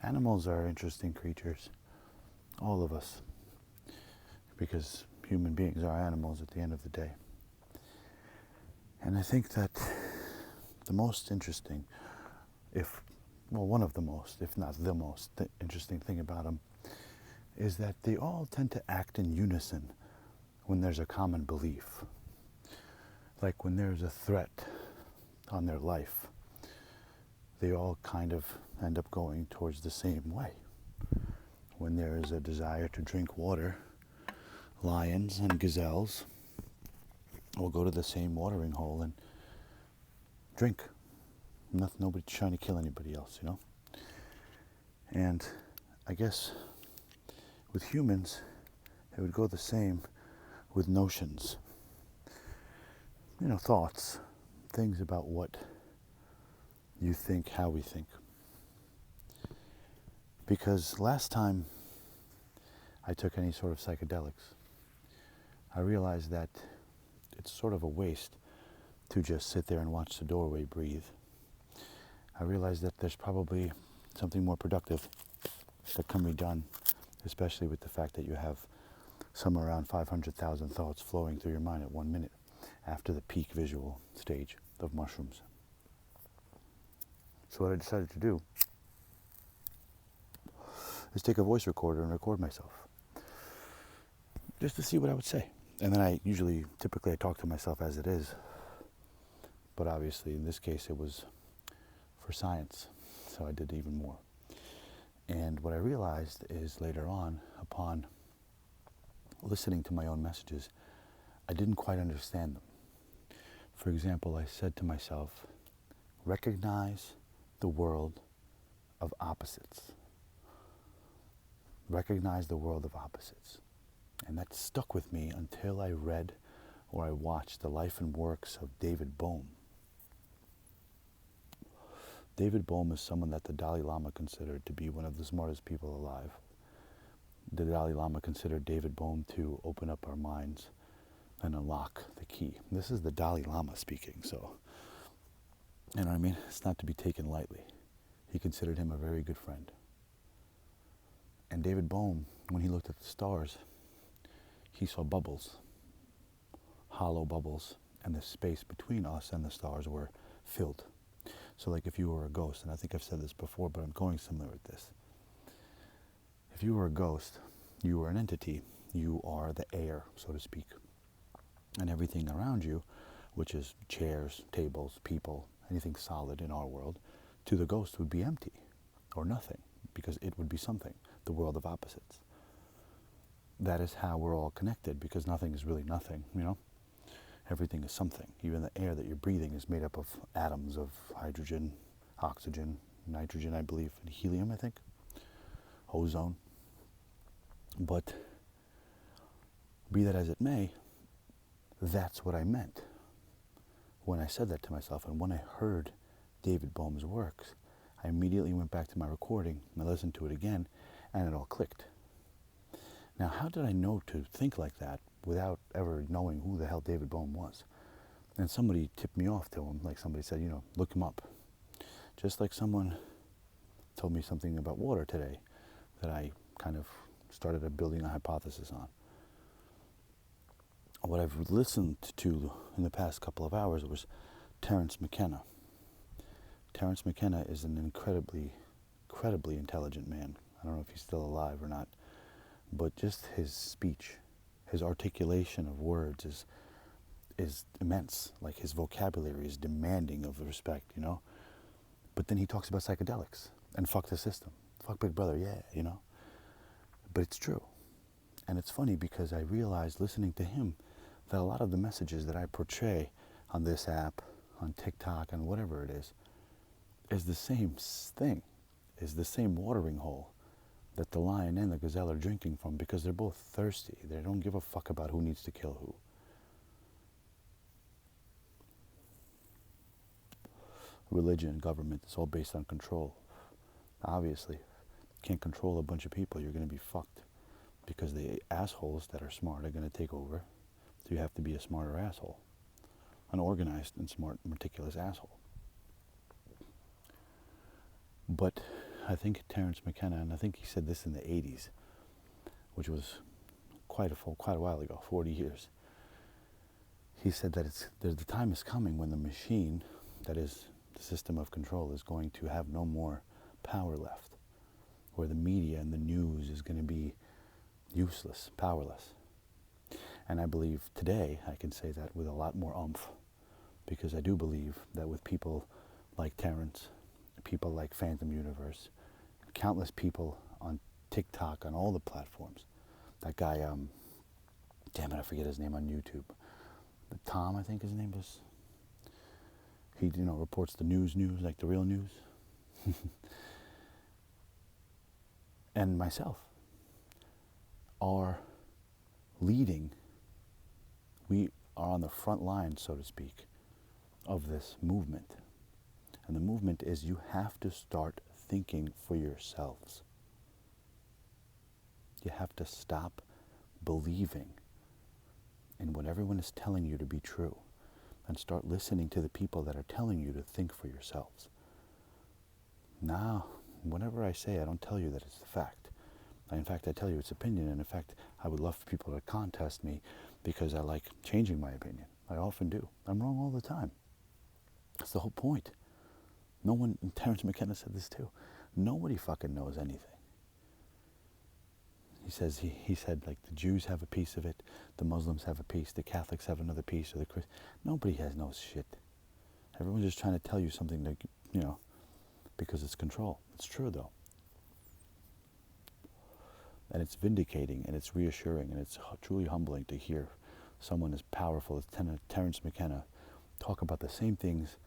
Animals are interesting creatures, all of us, because human beings are animals at the end of the day. And I think that the most interesting, one of the most, if not the most interesting thing about them is that they all tend to act in unison when there's a common belief. Like when there's a threat on their life, they all kind of end up going towards the same way. When there is a desire to drink water, lions and gazelles will go to the same watering hole and drink. Nobody's trying to kill anybody else, you know? And I guess with humans, it would go the same with notions. Thoughts, things about what you think, how we think. Because last time I took any sort of psychedelics, I realized that it's sort of a waste to just sit there and watch the doorway breathe. I realized that there's probably something more productive that can be done, especially with the fact that you have somewhere around 500,000 thoughts flowing through your mind at 1 minute after the peak visual stage of mushrooms. So what I decided to do is take a voice recorder and record myself, just to see what I would say. And then I typically talk to myself as it is, but obviously in this case it was for science, so I did even more. And what I realized is later on, upon listening to my own messages, I didn't quite understand them. For example, I said to myself, recognize the world of opposites. Recognize the world of opposites. And that stuck with me until I read or I watched the life and works of David Bohm. David Bohm is someone that the Dalai Lama considered to be one of the smartest people alive. The Dalai Lama considered David Bohm to open up our minds and unlock the key. This is the Dalai Lama speaking, so, you know what I mean? It's not to be taken lightly. He considered him a very good friend. And David Bohm, when he looked at the stars, he saw bubbles, hollow bubbles, and the space between us and the stars were filled. So like if you were a ghost, and I think I've said this before, but I'm going somewhere with this. If you were a ghost, you were an entity. You are the air, so to speak. And everything around you, which is chairs, tables, people, anything solid in our world, to the ghost would be empty or nothing, because it would be something, the world of opposites. That is how we're all connected, because nothing is really nothing, you know? Everything is something. Even the air that you're breathing is made up of atoms of hydrogen, oxygen, nitrogen, I believe, and helium, I think, ozone. But be that as it may, that's what I meant when I said that to myself. And when I heard David Bohm's works, I immediately went back to my recording and I listened to it again, and it all clicked. Now, how did I know to think like that without ever knowing who the hell David Bohm was? And somebody tipped me off to him, like somebody said, look him up. Just like someone told me something about water today that I kind of started building a hypothesis on. What I've listened to in the past couple of hours was Terence McKenna. Terence McKenna is an incredibly intelligent man. I don't know if he's still alive or not, but just his speech, his articulation of words is immense. Like his vocabulary is demanding of respect, But then he talks about psychedelics and fuck the system. Fuck Big Brother, yeah, But it's true. And it's funny because I realized listening to him that a lot of the messages that I portray on this app, on TikTok, and whatever it is the same thing, is the same watering hole that the lion and the gazelle are drinking from, because they're both thirsty. They don't give a fuck about who needs to kill who. Religion, government, it's all based on control. Obviously, can't control a bunch of people, you're going to be fucked, because the assholes that are smart are going to take over. So you have to be a smarter asshole, an organized and smart, meticulous asshole. But I think Terence McKenna, and I think he said this in the 80s, which was quite a while ago, 40 years. He said that the time is coming when the machine, that is the system of control, is going to have no more power left, where the media and the news is going to be useless, powerless. And I believe today I can say that with a lot more oomph, because I do believe that with people like Terence, people like Phantom Universe, countless people on TikTok, on all the platforms, that guy, damn it, I forget his name on YouTube, Tom, I think his name is. He, reports the news, like the real news. And myself are leading. We are on the front line, so to speak, of this movement. And the movement is you have to start thinking for yourselves. You have to stop believing in what everyone is telling you to be true, and start listening to the people that are telling you to think for yourselves. Now, whenever I say, I don't tell you that it's the fact. In fact, I tell you it's opinion, and in fact, I would love for people to contest me because I like changing my opinion. I often do. I'm wrong all the time. That's the whole point. No one, and Terence McKenna said this too, nobody fucking knows anything. He says, he said, like, the Jews have a piece of it, the Muslims have a piece, the Catholics have another piece, or the Christians. Nobody has no shit. Everyone's just trying to tell you something that, because it's control. It's true, though. And it's vindicating, and it's reassuring, and it's truly humbling to hear someone as powerful as Terence McKenna talk about the same things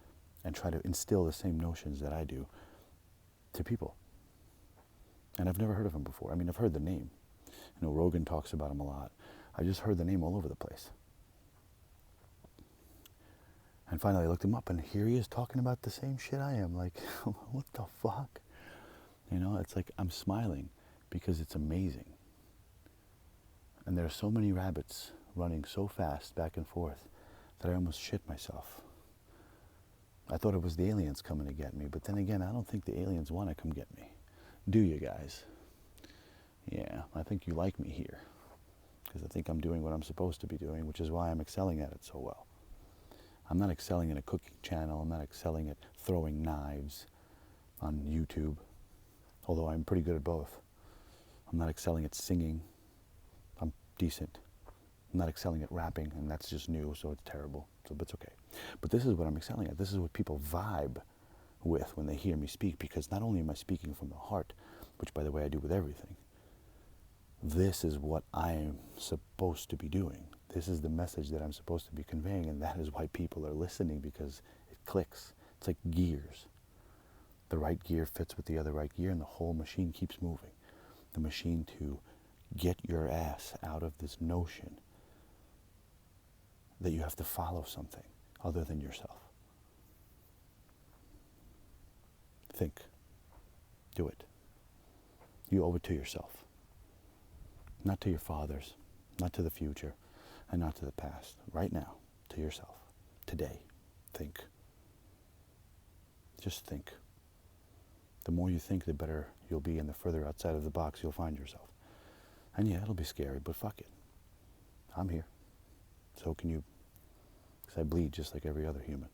and try to instill the same notions that I do to people. And I've never heard of him before. I mean, I've heard the name. Rogan talks about him a lot. I just heard the name all over the place. And finally I looked him up, and here he is talking about the same shit I am. Like, what the fuck? It's like I'm smiling because it's amazing. And there are so many rabbits running so fast back and forth that I almost shit myself. I thought it was the aliens coming to get me, but then again, I don't think the aliens want to come get me. Do you guys? Yeah, I think you like me here, because I think I'm doing what I'm supposed to be doing, which is why I'm excelling at it so well. I'm not excelling in a cooking channel. I'm not excelling at throwing knives on YouTube, although I'm pretty good at both. I'm not excelling at singing. I'm decent. I'm not excelling at rapping, and that's just new, so it's terrible. So it's okay. But this is what I'm excelling at. This is what people vibe with when they hear me speak, because not only am I speaking from the heart, which, by the way, I do with everything, this is what I am supposed to be doing. This is the message that I'm supposed to be conveying, and that is why people are listening, because it clicks. It's like gears. The right gear fits with the other right gear, and the whole machine keeps moving. The machine to get your ass out of this notion that you have to follow something other than yourself. Think. Do it. You owe it to yourself. Not to your fathers, not to the future, and not to the past. Right now, to yourself. Today. Think. Just think. The more you think, the better you'll be, and the further outside of the box you'll find yourself. And yeah, it'll be scary, but fuck it. I'm here. So can you. Because I bleed just like every other human.